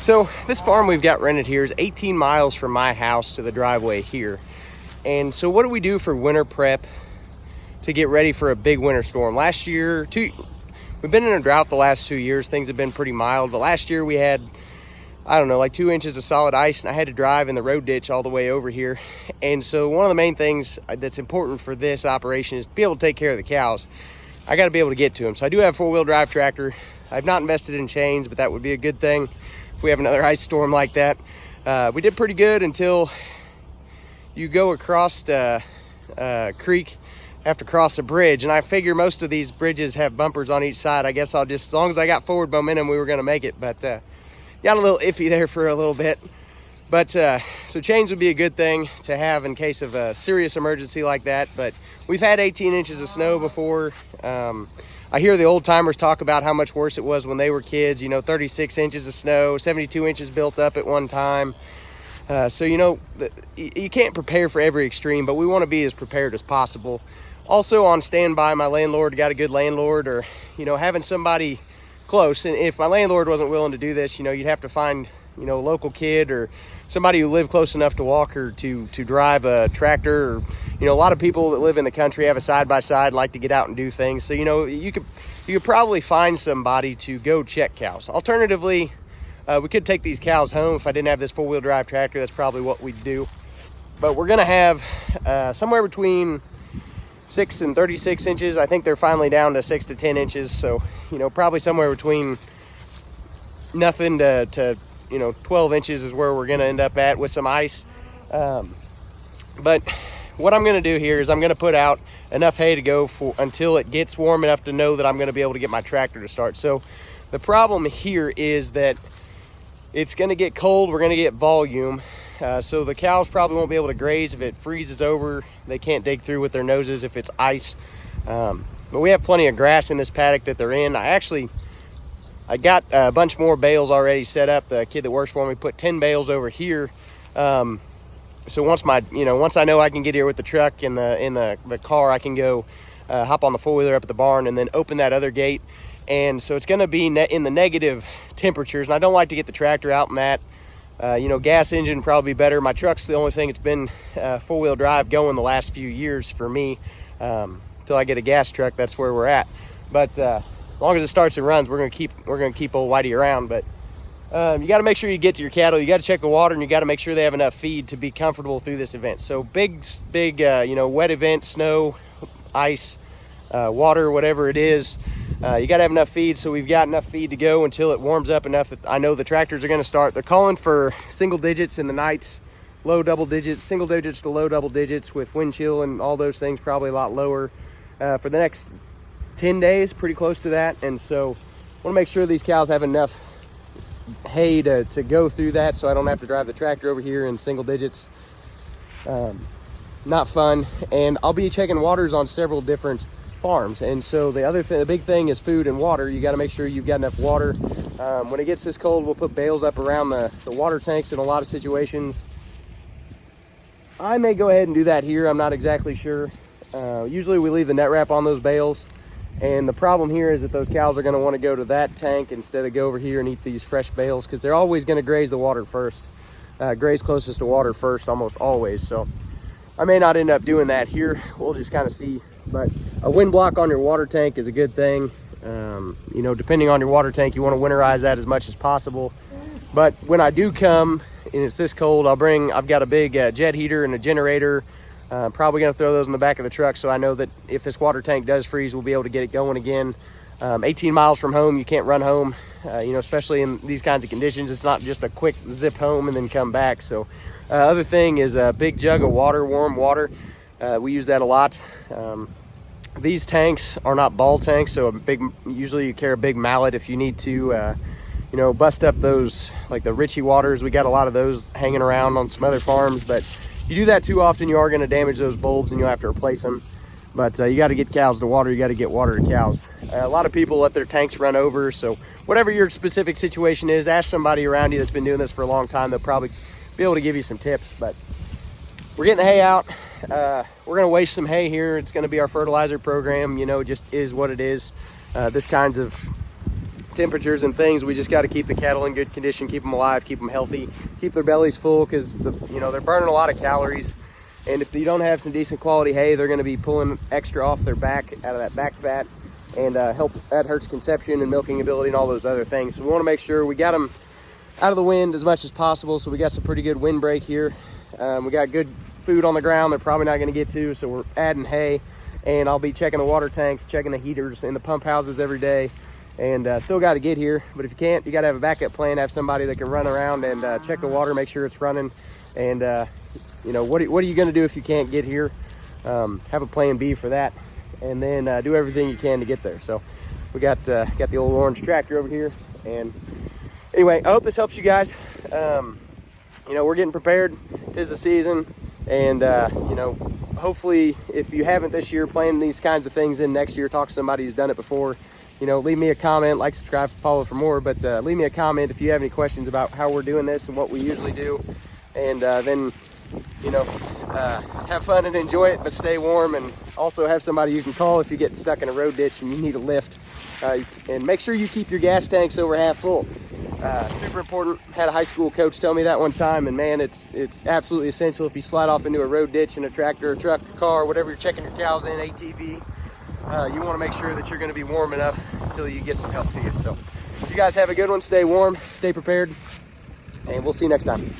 So this farm we've got rented here is 18 miles from my house to the driveway here. And so what do we do for winter prep to get ready for a big winter storm? Last year, we've been in a drought the last 2 years. Things have been pretty mild, but last year we had, I don't know, like 2 inches of solid ice, and I had to drive in the road ditch all the way over here. And so one of the main things that's important for this operation is to be able to take care of the cows. I got to be able to get to them. So I do have a 4-wheel drive tractor. I've not invested in chains, but that would be a good thing if we have another ice storm like that. We did pretty good until you go across a creek, have to cross a bridge, and I figure most of these bridges have bumpers on each side. I guess I'll just, as long as I got forward momentum, we were going to make it, but got a little iffy there for a little bit. But so chains would be a good thing to have in case of a serious emergency like that. But we've had 18 inches of snow before. I hear the old timers talk about how much worse it was when they were kids. 36 inches of snow, 72 inches built up at one time. So you can't prepare for every extreme, but we want to be as prepared as possible. Also on standby, my landlord, got a good landlord, or having somebody close. And if my landlord wasn't willing to do this, you'd have to find a local kid or somebody who lived close enough to walk or to drive a tractor. Or a lot of people that live in the country have a side-by-side, like to get out and do things. So you could probably find somebody to go check cows. Alternatively, we could take these cows home. If I didn't have this 4-wheel drive tractor, that's probably what we'd do. But we're gonna have somewhere between 6 and 36 inches. I think they're finally down to 6 to 10 inches. So probably somewhere between nothing to 12 inches is where we're gonna end up at with some ice. But what I'm gonna do here is I'm gonna put out enough hay to go for until it gets warm enough to know that I'm gonna be able to get my tractor to start. So the problem here is that it's gonna get cold, we're gonna get volume. So the cows probably won't be able to graze if it freezes over. They can't dig through with their noses if it's ice. But we have plenty of grass in this paddock that they're in. I got a bunch more bales already set up. The kid that works for me put 10 bales over here. So once I know I can get here with the truck and the car, I can go hop on the 4-wheeler up at the barn and then open that other gate. And so it's going to be in the negative temperatures, and I don't like to get the tractor out in that. Gas engine probably better. My truck's the only thing that's been 4-wheel drive going the last few years for me. Until I get a gas truck, that's where we're at. But as long as it starts and runs, we're gonna keep old Whitey around. But you got to make sure you get to your cattle. You got to check the water, and you got to make sure they have enough feed to be comfortable through this event. So big wet event, snow, ice, water, whatever it is. You got to have enough feed. So we've got enough feed to go until it warms up enough that I know the tractors are going to start. They're calling for single digits in the nights, low double digits, single digits to low double digits with wind chill and all those things, probably a lot lower for the next 10 days, pretty close to that. And so I want to make sure these cows have enough hay to go through that, so I don't have to drive the tractor over here in single digits. Not fun. And I'll be checking waters on several different farms, and so the big thing is food and water. You got to make sure you've got enough water. When it gets this cold, we'll put bales up around the water tanks in a lot of situations. I may go ahead and do that here. I'm not exactly sure. Usually we leave the net wrap on those bales, and the problem here is that those cows are going to want to go to that tank instead of go over here and eat these fresh bales, because they're always going to graze the water first, graze closest to water first, almost always. So I may not end up doing that here. We'll just kind of see. But a wind block on your water tank is a good thing. Depending on your water tank, you want to winterize that as much as possible. But when I do come and it's this cold, I've got a big jet heater and a generator. Probably going to throw those in the back of the truck, so I know that if this water tank does freeze, we'll be able to get it going again. 18 miles from home, you can't run home, especially in these kinds of conditions. It's not just a quick zip home and then come back. So other thing is a big jug of water, warm water. We use that a lot. These tanks are not ball tanks, so usually you carry a big mallet if you need to bust up those, like the Ritchie waters. We got a lot of those hanging around on some other farms, but you do that too often, you are going to damage those bulbs and you'll have to replace them. But you got to get cows to water. You got to get water to cows. A lot of people let their tanks run over. So whatever your specific situation is, ask somebody around you that's been doing this for a long time. They'll probably be able to give you some tips. But we're getting the hay out. We're going to waste some hay here. It's going to be our fertilizer program. Just is what it is. This kinds of temperatures and things, we just got to keep the cattle in good condition, keep them alive, keep them healthy, keep their bellies full, because they're burning a lot of calories. And if you don't have some decent quality hay, they're going to be pulling extra off their back, out of that back fat, and that hurts conception and milking ability and all those other things. So we want to make sure we got them out of the wind as much as possible. So we got some pretty good windbreak here. We got good food on the ground they're probably not going to get to, so we're adding hay. And I'll be checking the water tanks, checking the heaters in the pump houses every day. And still got to get here, but if you can't, you got to have a backup plan, have somebody that can run around and check the water, make sure it's running. And what are you going to do if you can't get here? Have a plan B for that, and then do everything you can to get there. So we got the old orange tractor over here. And anyway, I hope this helps you guys. We're getting prepared. 'Tis the season, and hopefully, if you haven't this year, plan these kinds of things in next year. Talk to somebody who's done it before. Leave me a comment, like, subscribe, follow for more. But leave me a comment if you have any questions about how we're doing this and what we usually do. And then have fun and enjoy it, but stay warm, and also have somebody you can call if you get stuck in a road ditch and you need a lift. And make sure you keep your gas tanks over half full. Super important. Had a high school coach tell me that one time, and man, it's absolutely essential. If you slide off into a road ditch in a tractor, a truck, a car, whatever you're checking your cows in, ATV, you want to make sure that you're going to be warm enough until you get some help to you. So you guys have a good one. Stay warm, stay prepared, and we'll see you next time.